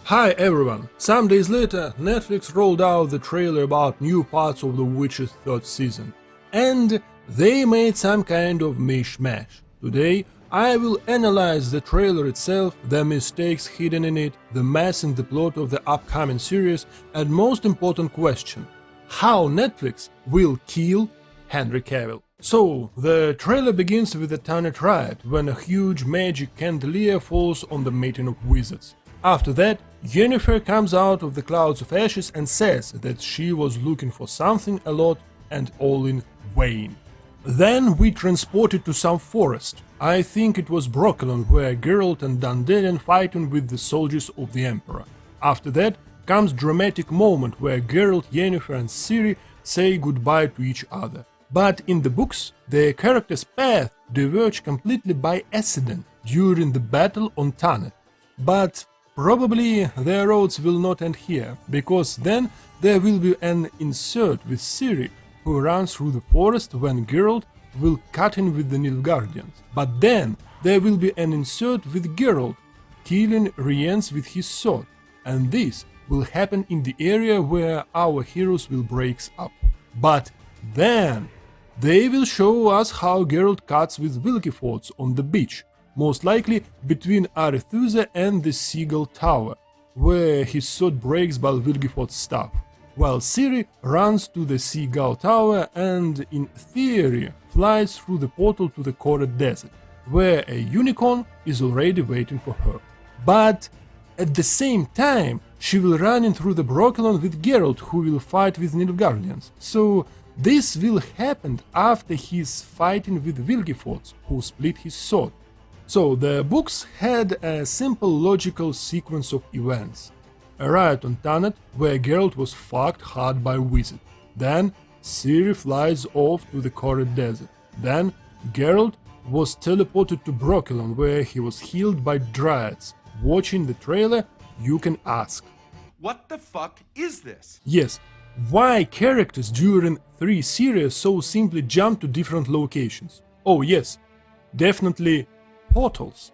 Hi everyone! Some days later, Netflix rolled out the trailer about new parts of The Witcher's third season, and they made some kind of mishmash. Today, I will analyze the trailer itself, the mistakes hidden in it, the mess in the plot of the upcoming series, and most important question, how Netflix will kill Henry Cavill. So, the trailer begins with a Tannet riot, when a huge magic chandelier falls on the meeting of wizards. After that, Yennefer comes out of the clouds of ashes and says that she was looking for something a lot and all in vain. Then we transported to some forest. I think it was Brokilon, where Geralt and Dandelion fighting with the soldiers of the Emperor. After that comes dramatic moment where Geralt, Yennefer and Ciri say goodbye to each other. But in the books, their characters' path diverge completely by accident during the battle on Tannet. But probably their roads will not end here, because then there will be an insert with Ciri, who runs through the forest when Geralt will cut in with the Nilfgaardians. But then there will be an insert with Geralt killing Rience with his sword, and this will happen in the area where our heroes will break up. But then they will show us how Geralt cuts with Vilgefortz on the beach, most likely between Arethusa and the Seagull Tower, where his sword breaks by Vilgefortz's staff, while Ciri runs to the Seagull Tower and, in theory, flies through the portal to the Cored Desert, where a unicorn is already waiting for her. But at the same time, she will run in through the Brokilon with Geralt, who will fight with Nilfgaardians. So this will happen after he is fighting with Vilgefortz, who split his sword. So the books had a simple logical sequence of events. A riot on Tannet, where Geralt was fucked hard by a wizard. Then Ciri flies off to the Cored Desert. Then Geralt was teleported to Brokilon, where he was healed by dryads. Watching the trailer, you can ask, what the fuck is this? yes, why characters during 3 series so simply jump to different locations? Oh yes, definitely portals.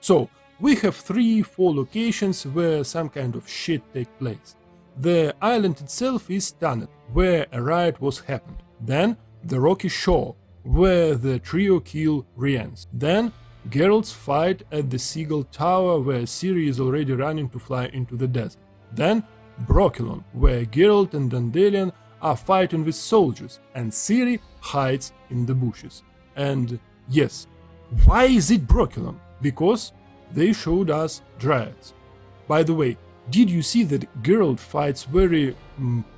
So, we have 3-4 locations where some kind of shit take place. The island itself is Tannet, where a riot was happened. Then, the rocky shore, where the trio kill Rience. Then, Geralt's fight at the Seagull Tower, where Ciri is already running to fly into the desert. Then, Brokilon, where Geralt and Dandelion are fighting with soldiers, and Ciri hides in the bushes. And yes, why is it Brokilon? Because they showed us dryads. By the way, did you see that Geralt fights very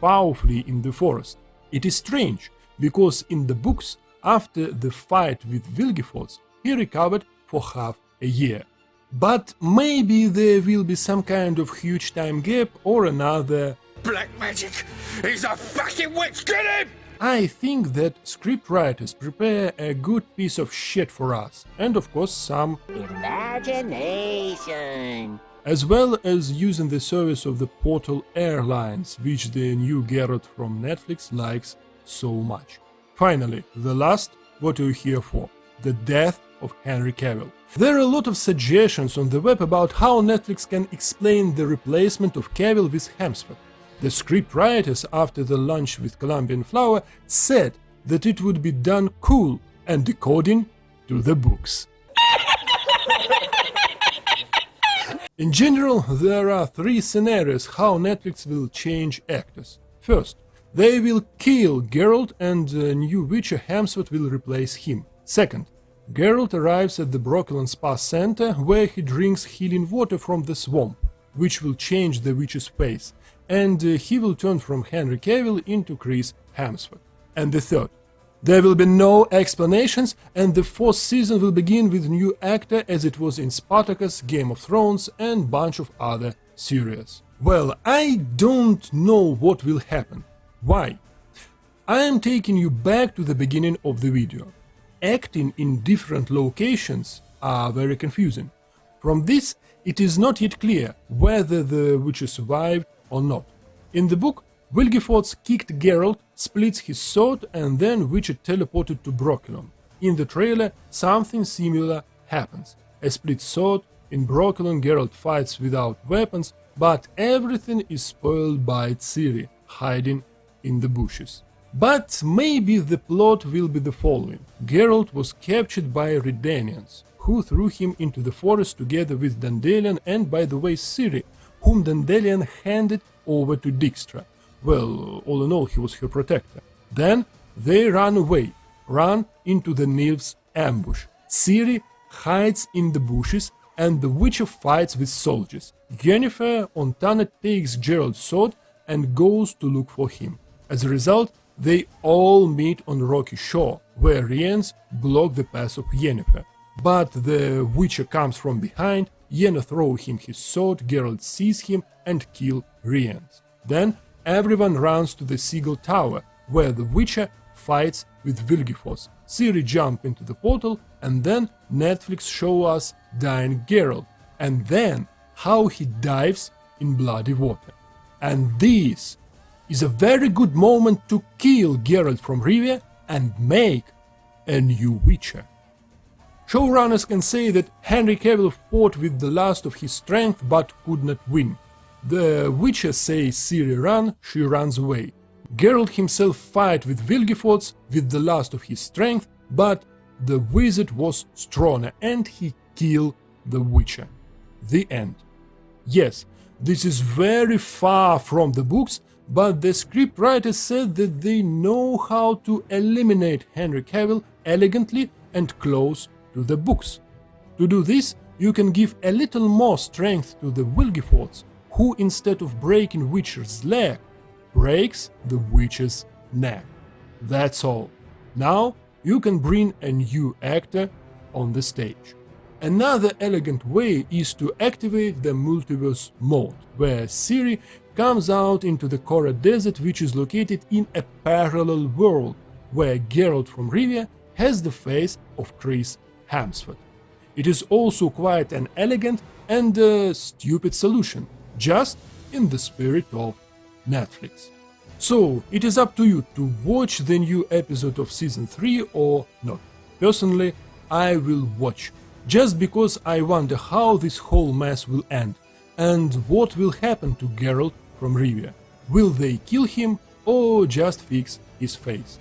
powerfully in the forest? It is strange, because in the books, after the fight with Vilgefortz, he recovered for half a year. But maybe there will be some kind of huge time gap or another. Black magic! He's a fucking witch! Get him! I think that scriptwriters prepare a good piece of shit for us, and of course some imagination, as well as using the service of the Portal Airlines, which the new Geralt from Netflix likes so much. Finally, the last, what are you here for? The death of Henry Cavill. There are a lot of suggestions on the web about how Netflix can explain the replacement of Cavill with Hemsworth. The scriptwriters, after the lunch with Colombian Flower, said that it would be done cool and according to the books. In general, there are 3 scenarios how Netflix will change actors. First, they will kill Geralt and new Witcher Hemsworth will replace him. Second, Geralt arrives at the Brokilon Spa Center, where he drinks healing water from the swamp, which will change the Witcher's face, and he will turn from Henry Cavill into Chris Hemsworth. And the third, there will be no explanations, and the 4th season will begin with new actor as it was in Spartacus, Game of Thrones and bunch of other series. Well, I don't know what will happen. Why? I am taking you back to the beginning of the video. Acting in different locations are very confusing. From this, it is not yet clear whether the Witcher survived or not. In the book, Vilgefortz kicked Geralt, splits his sword, and then Witcher teleported to Brokilon. In the trailer, something similar happens. A split sword, in Brokilon Geralt fights without weapons, but everything is spoiled by Ciri hiding in the bushes. But maybe the plot will be the following. Geralt was captured by Redanians, who threw him into the forest together with Dandelion and, by the way, Ciri, whom Dandelion handed over to Dijkstra. Well, all in all, he was her protector. Then they run away, run into the Nymph's ambush. Ciri hides in the bushes and the Witcher fights with soldiers. Yennefer on Tannet takes Geralt's sword and goes to look for him. As a result, they all meet on rocky shore, where Rience block the path of Yennefer. But the Witcher comes from behind, Yennefer throws him his sword, Geralt sees him and kills Rience. Then everyone runs to the Seagull Tower, where the Witcher fights with Vilgefortz. Ciri jumps into the portal, and then Netflix show us dying Geralt, and then how he dives in bloody water. And this is a very good moment to kill Geralt from Rivia and make a new Witcher. Showrunners can say that Henry Cavill fought with the last of his strength but could not win. The Witcher says Ciri run, she runs away. Geralt himself fight with Vilgefortz with the last of his strength, but the wizard was stronger and he killed the Witcher. The end. Yes, this is very far from the books, but the scriptwriters said that they know how to eliminate Henry Cavill elegantly and close to the books. To do this, you can give a little more strength to the Vilgefortz, who instead of breaking Witcher's leg, breaks the Witcher's neck. That's all. Now you can bring a new actor on the stage. Another elegant way is to activate the multiverse mode, where Ciri comes out into the Korra Desert, which is located in a parallel world, where Geralt from Rivia has the face of Chris Hemsworth. It is also quite an elegant and stupid solution, just in the spirit of Netflix. So, it is up to you to watch the new episode of Season 3 or not. Personally, I will watch, just because I wonder how this whole mess will end, and what will happen to Geralt from Rivia. Will they kill him or just fix his face?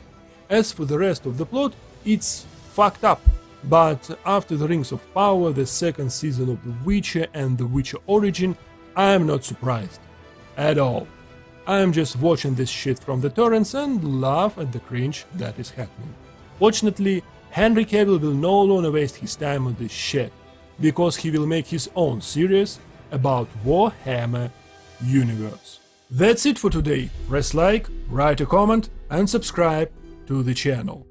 As for the rest of the plot, it's fucked up, but after the Rings of Power, the second season of The Witcher and The Witcher Origin, I'm not surprised. At all. I'm just watching this shit from the torrents and laugh at the cringe that is happening. Fortunately, Henry Cavill will no longer waste his time on this shit, because he will make his own series about Warhammer Universe. That's it for today. Press like, write a comment and subscribe to the channel.